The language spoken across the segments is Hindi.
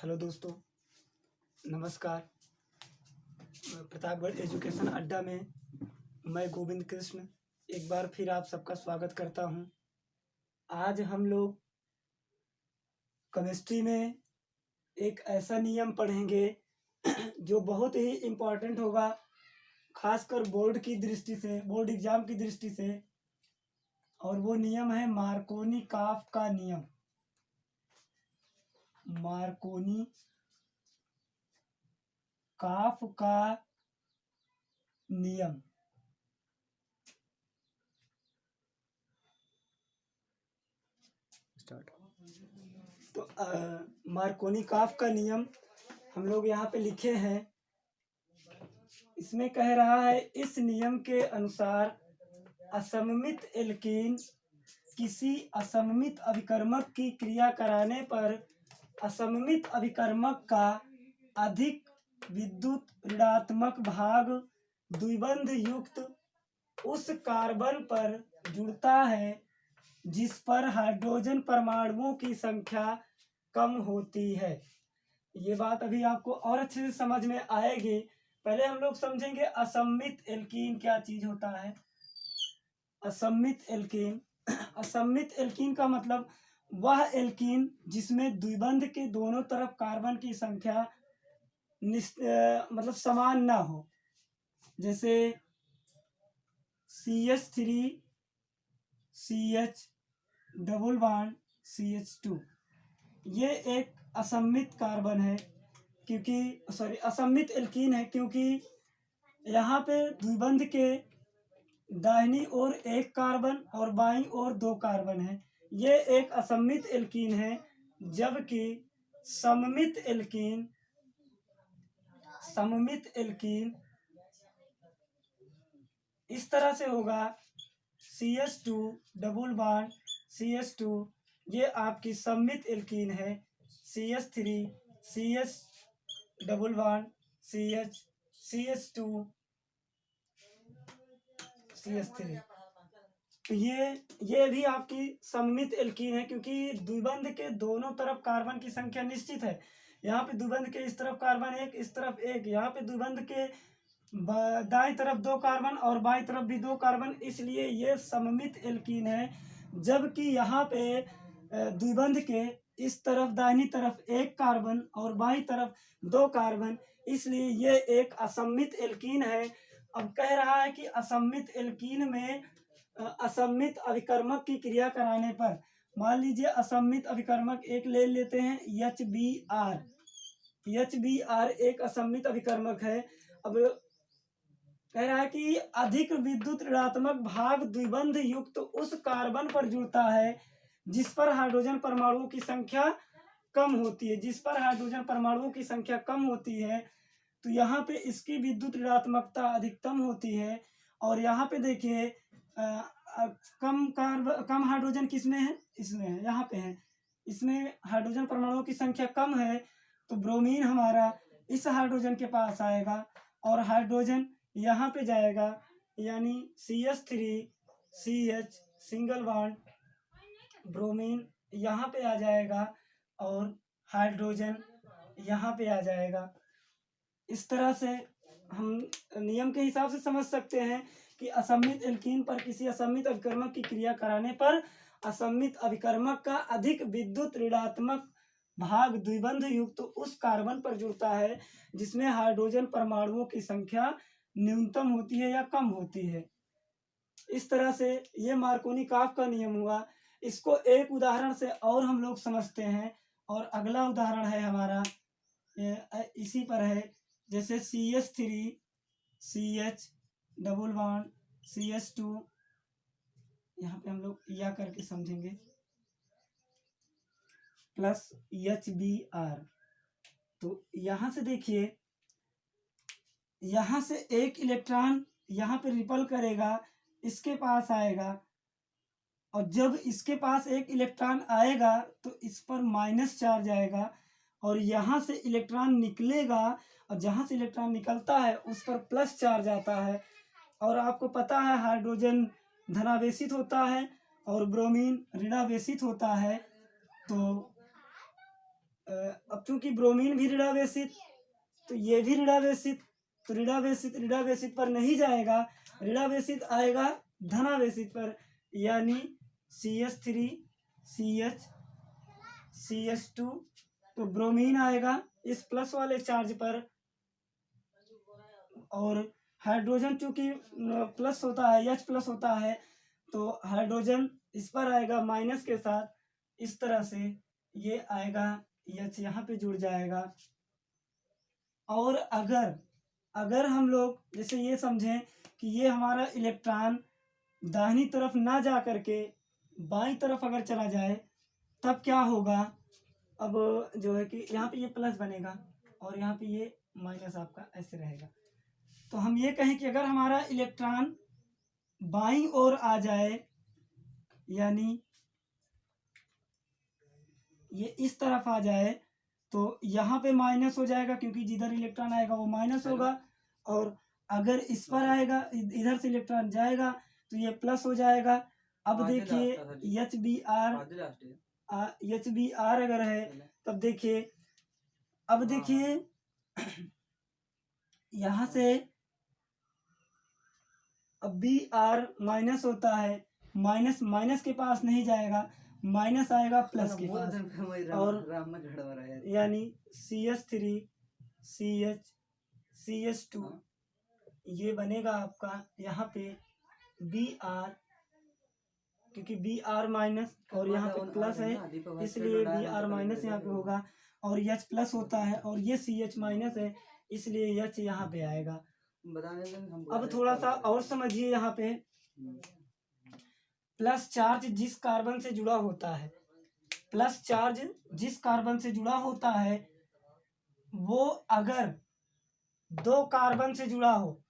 हेलो दोस्तों, नमस्कार। प्रतापगढ़ एजुकेशन अड्डा में मैं गोविंद कृष्ण एक बार फिर आप सबका स्वागत करता हूं। आज हम लोग केमिस्ट्री में एक ऐसा नियम पढ़ेंगे जो बहुत ही इम्पोर्टेंट होगा, खासकर बोर्ड की दृष्टि से, बोर्ड एग्जाम की दृष्टि से। और वो नियम है मार्कोनी-काफ का नियम। मार्कोनी काफ का नियम। तो मार्कोनी काफ का नियम हम लोग यहाँ पे लिखे हैं। इसमें कह रहा है, इस नियम के अनुसार असममित एल्कीन किसी असममित अभिकर्मक की क्रिया कराने पर असममित अभिकर्मक का अधिक विद्युत ऋणात्मक भाग द्विबंध युक्त उस कार्बन पर जुड़ता है जिस पर हाइड्रोजन परमाणुओं की संख्या कम होती है। ये बात अभी आपको और अच्छे से समझ में आएगी। पहले हम लोग समझेंगे असममित एल्कीन क्या चीज होता है। असममित एल्कीन असममित एल्कीन का मतलब वह एल्कीन जिसमें द्विबंध के दोनों तरफ कार्बन की संख्या मतलब समान ना हो। जैसे CH3 CH double bond CH2, ये एक असममित कार्बन है, क्योंकि असममित एल्कीन है, क्योंकि यहाँ पे द्विबंध के दाहिनी ओर एक कार्बन और बाईं ओर दो कार्बन है। ये एक असममित एल्कीन है। जबकि सममित एल्कीन इस तरह से होगा। CH2 डबल बॉन्ड CH2, ये आपकी सममित एल्कीन है। CH3 CH double bond CH CH2 CH3, तो ये भी आपकी सममित एल्कीन है, क्योंकि द्विबंध के दोनों तरफ कार्बन की संख्या निश्चित है। यहाँ पे द्विबंध के इस तरफ कार्बन एक, इस तरफ एक, यहाँ पे द्विबंध के दाईं तरफ दो कार्बन और बाईं तरफ भी दो कार्बन, इसलिए ये सममित एल्कीन है। जबकि यहाँ पे द्विबंध के इस तरफ दाहिनी तरफ एक कार्बन और बाईं तरफ दो कार्बन, इसलिए ये एक असममित एल्कीन है। अब कह रहा है कि असममित एल्कीन में असममित अभिकर्मक की क्रिया कराने पर, मान लीजिए असममित अभिकर्मक एक ले लेते हैं, HBr। HBr एक असममित अभिकर्मक है। अब कह रहा है कि अधिक विद्युत ऋणात्मक भाग द्विबंध युक्त उस कार्बन पर जुड़ता है जिस पर हाइड्रोजन परमाणुओं की संख्या कम होती है। जिस पर हाइड्रोजन परमाणुओं की संख्या कम होती है, तो यहाँ पे इसकी विद्युत ऋणात्मकता अधिकतम होती है। और यहाँ पे देखिए कम हाइड्रोजन किसमें है, इसमें है, यहाँ पे है। इसमें हाइड्रोजन परमाणुओं की संख्या कम है, तो ब्रोमीन हमारा इस हाइड्रोजन के पास आएगा और हाइड्रोजन यहाँ पे जाएगा, यानी CH3 CH single bond bromine यहाँ पे आ जाएगा और हाइड्रोजन यहाँ पे आ जाएगा। इस तरह से हम नियम के हिसाब से समझ सकते हैं कि असममित एल्कीन पर किसी असममित अभिकर्मक की क्रिया कराने पर असममित अभिकर्मक का अधिक विद्युत ऋणात्मक भाग द्विबंध युक्त उस कार्बन पर जुड़ता है जिसमें हाइड्रोजन परमाणुओं की संख्या न्यूनतम होती है या कम होती है। इस तरह से ये मार्कोनी-काफ का नियम हुआ। इसको एक उदाहरण से और हम लोग समझते हैं, और अगला उदाहरण है हमारा इसी पर है। जैसे CH3 CH double bond CH2, यहाँ पे हम लोग या करके समझेंगे, प्लस HBr। तो यहाँ से देखिए, यहाँ से एक इलेक्ट्रॉन यहाँ पे रिपल करेगा, इसके पास आएगा, और जब इसके पास एक इलेक्ट्रॉन आएगा तो इस पर माइनस चार्ज आएगा, और यहाँ से इलेक्ट्रॉन निकलेगा और जहाँ से इलेक्ट्रॉन निकलता है उस पर प्लस चार्ज आता है। और आपको पता है हाइड्रोजन धनावेशित होता है और ब्रोमीन ऋणावेशित होता है। तो अब चूंकि ब्रोमीन भी ऋणावेशित, तो ये भी ऋणावेशित, तो ऋणावेशित ऋणावेशित पर नहीं जाएगा, ऋणावेशित आएगा धनावेशित पर, यानी CH3 CH CH2, तो ब्रोमीन आएगा इस प्लस वाले चार्ज पर, और हाइड्रोजन चूंकि प्लस होता है, H प्लस होता है, तो हाइड्रोजन इस पर आएगा माइनस के साथ, इस तरह से ये आएगा, H यहाँ पे जुड़ जाएगा। और अगर हम लोग जैसे ये समझें कि ये हमारा इलेक्ट्रॉन दाहिनी तरफ ना जा करके बाईं तरफ अगर चला जाए, तब क्या होगा। अब जो है कि यहाँ पे ये प्लस बनेगा और यहाँ पे ये माइनस आपका ऐसे रहेगा। तो हम ये कहें कि अगर हमारा इलेक्ट्रॉन बाईं ओर आ जाए, यानी ये इस तरफ आ जाए, तो यहाँ पे माइनस हो जाएगा, क्योंकि जिधर इलेक्ट्रॉन आएगा वो माइनस होगा, और अगर इस पर आएगा, इधर से इलेक्ट्रॉन जाएगा, तो ये प्लस हो जाएगा। अब देखिए HBr अगर है, तब देखिए, अब देखिए यहाँ से अब Br माइनस होता है, माइनस माइनस के पास नहीं जाएगा, माइनस आएगा प्लस के पास, और यानी CH3 CH2 ये बनेगा आपका यहाँ पे Br, क्योंकि Br माइनस और यहाँ पे प्लस है, इसलिए Br माइनस यहाँ पे होगा, और H प्लस होता है और ये CH माइनस है, इसलिए H यहाँ पे आएगा। अब थोड़ा सा और समझिए, यहाँ पे प्लस चार्ज जिस कार्बन से जुड़ा होता है, प्लस चार्ज जिस कार्बन से जुड़ा होता है, वो अगर 2 कार्बन से जुड़ा हो,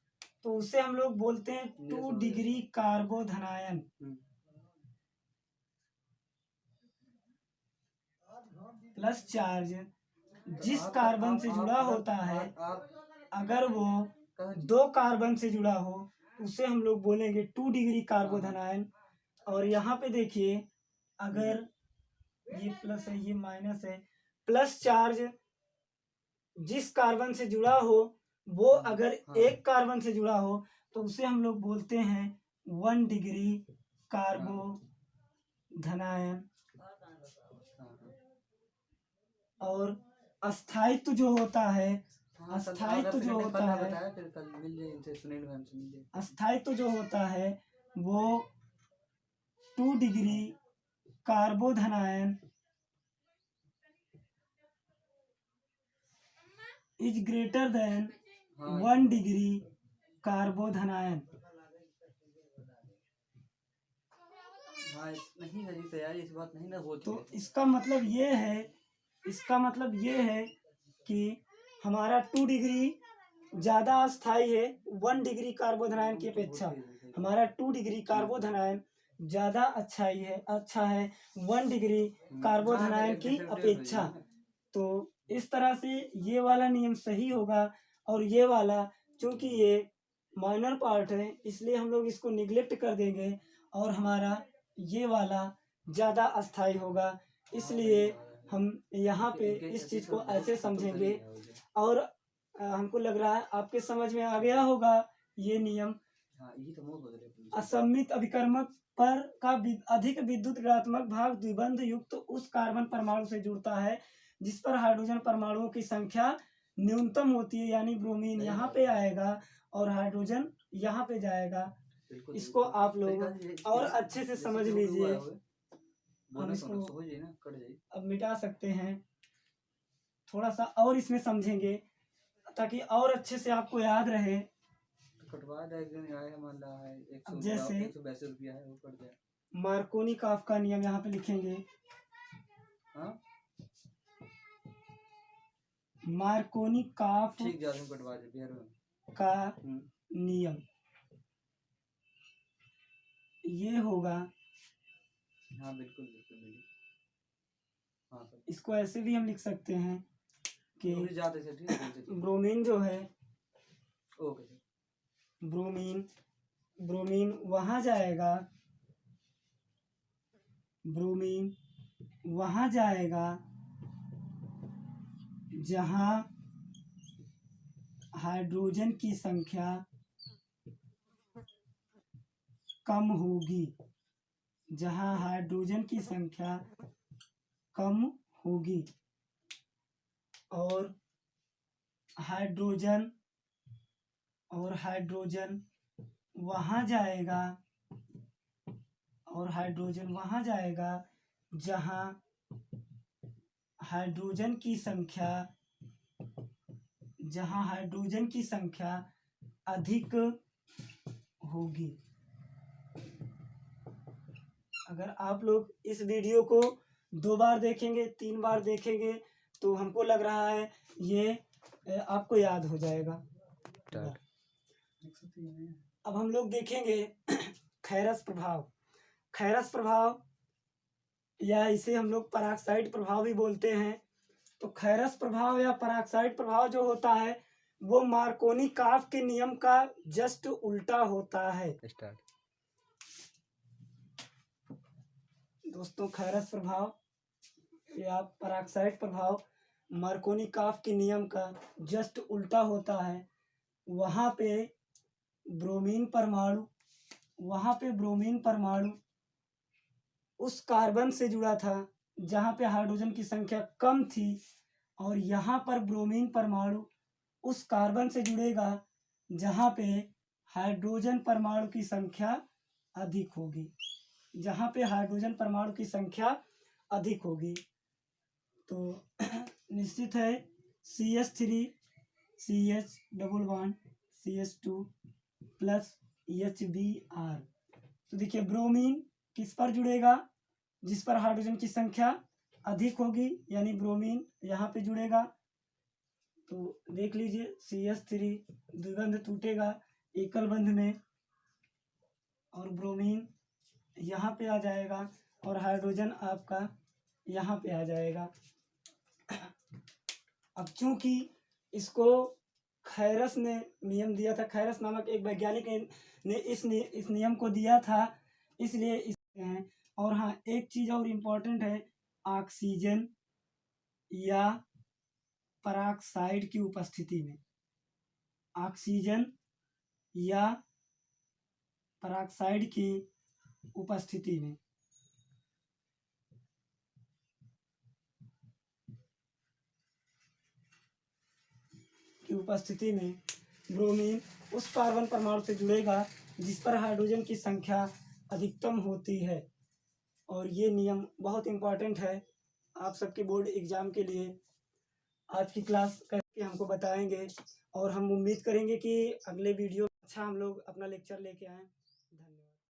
तो उसे हम लोग बोलते हैं 2 डिग्री कार्बोधनायन। प्लस चार्ज जिस कार्बन से जुड़ा होता है, अगर वो 2 कार्बन से जुड़ा हो, उसे हम लोग बोलेंगे 2 डिग्री कार्बोधनायन। और यहाँ पे देखिए, अगर ये प्लस है ये माइनस है, प्लस चार्ज जिस कार्बन से जुड़ा हो, वो अगर 1 कार्बन से जुड़ा हो, तो उसे हम लोग बोलते हैं 1 डिग्री कार्बोधनायन। और अस्थायित्व जो होता है, अस्थायित्व जो होता है, अस्थायित्व जो होता है, वो 2 डिग्री कार्बोधनायन इज ग्रेटर देन 1 डिग्री कार्बोधनायन। नहीं है तो यार, इस बात नहीं ना होती। तो इसका मतलब ये है कि हमारा 2 डिग्री ज़्यादा अस्थाई है 1 डिग्री कार्बोधनायन की अपेक्षा। हमारा 2 डिग्री कार्बोधनायन ज़्यादा अच्छा है 1 डिग्री कार्बोधनायन की अपेक्षा। तो इस तरह से ये वाला नियम सही होगा, और ये वाला चूंकि ये माइनर पार्ट है, इसलिए हम लोग इसको निगलेक्ट कर देंगे, और हमारा ये वाला ज़्यादा अस्थाई होगा। इसलिए हम यहाँ पे इस चीज़ को ऐसे समझेंगे, और हमको लग रहा है आपके समझ में आ गया होगा ये नियम। असममित अभिकर्मक पर का अधिक विद्युत ऋणात्मक भाग द्विबंध युक्त उस कार्बन परमाणु से जुड़ता है जिस पर हाइड्रोजन परमाणुओं की संख्या न्यूनतम होती है, यानी ब्रोमीन यहाँ पे आएगा और हाइड्रोजन यहाँ पे जाएगा। इसको आप लोग और अच्छे से समझ लीजिए। हम इसको अब मिटा सकते हैं, थोड़ा सा और इसमें समझेंगे ताकि और अच्छे से आपको याद रहे। अब जैसे मार्कोनी काफ का नियम यहाँ पे लिखेंगे। मार्कोनी काफ का नियम ये होगा। हाँ बिल्कुल बिल्कुल। हाँ, इसको ऐसे भी हम लिख सकते हैं कि ब्रोमीन जो है, ब्रोमीन वहां जाएगा, ब्रोमीन वहां जाएगा जहाँ हाइड्रोजन की संख्या कम होगी, जहाँ हाइड्रोजन की संख्या कम होगी और हाइड्रोजन वहाँ जाएगा जहाँ हाइड्रोजन की संख्या अधिक होगी। अगर आप लोग इस वीडियो को 2 बार देखेंगे, 3 बार देखेंगे तो हमको लग रहा है ये आपको याद हो जाएगा। अब हम लोग देखेंगे खैरस प्रभाव या इसे हम लोग पराक्साइड प्रभाव भी बोलते हैं। तो खैरस प्रभाव या पराक्साइड प्रभाव जो होता है वो मार्कोनी काफ के नियम का जस्ट उल्टा होता है। दोस्तों, खैरस प्रभाव या पराक्साइड प्रभाव मार्कोनी काफ के नियम का जस्ट उल्टा होता है। वहाँ पे ब्रोमीन परमाणु उस कार्बन से जुड़ा था जहाँ पे हाइड्रोजन की संख्या कम थी, और यहाँ पर ब्रोमीन परमाणु उस कार्बन से जुड़ेगा जहाँ पे हाइड्रोजन परमाणु की संख्या अधिक होगी। तो निश्चित है CH3 CH double bond CH2 plus HBr। तो देखिए ब्रोमीन किस पर जुड़ेगा, जिस पर हाइड्रोजन की संख्या अधिक होगी, यानी ब्रोमीन यहाँ पे जुड़ेगा। तो देख लीजिए CH3 द्विबंध टूटेगा एकल बंध में और ब्रोमीन यहाँ पे आ जाएगा और हाइड्रोजन आपका यहाँ पे आ जाएगा। अब चूंकि इसको खैरस ने नियम दिया था, खैरस नामक एक वैज्ञानिक ने इस नियम को दिया था, इसलिए इस हैं। और हाँ, एक चीज और इम्पोर्टेंट है, ऑक्सीजन या पराक्साइड की उपस्थिति में, ऑक्सीजन या पराक्साइड की उपस्थिति में ब्रोमीन उस कार्बन परमाणु से जुड़ेगा जिस पर हाइड्रोजन की संख्या अधिकतम होती है। और ये नियम बहुत इम्पोर्टेंट है आप सबके बोर्ड एग्जाम के लिए। आज की क्लास करके हमको बताएंगे और हम उम्मीद करेंगे कि अगले वीडियो अच्छा हम लोग अपना लेक्चर लेके आएँ।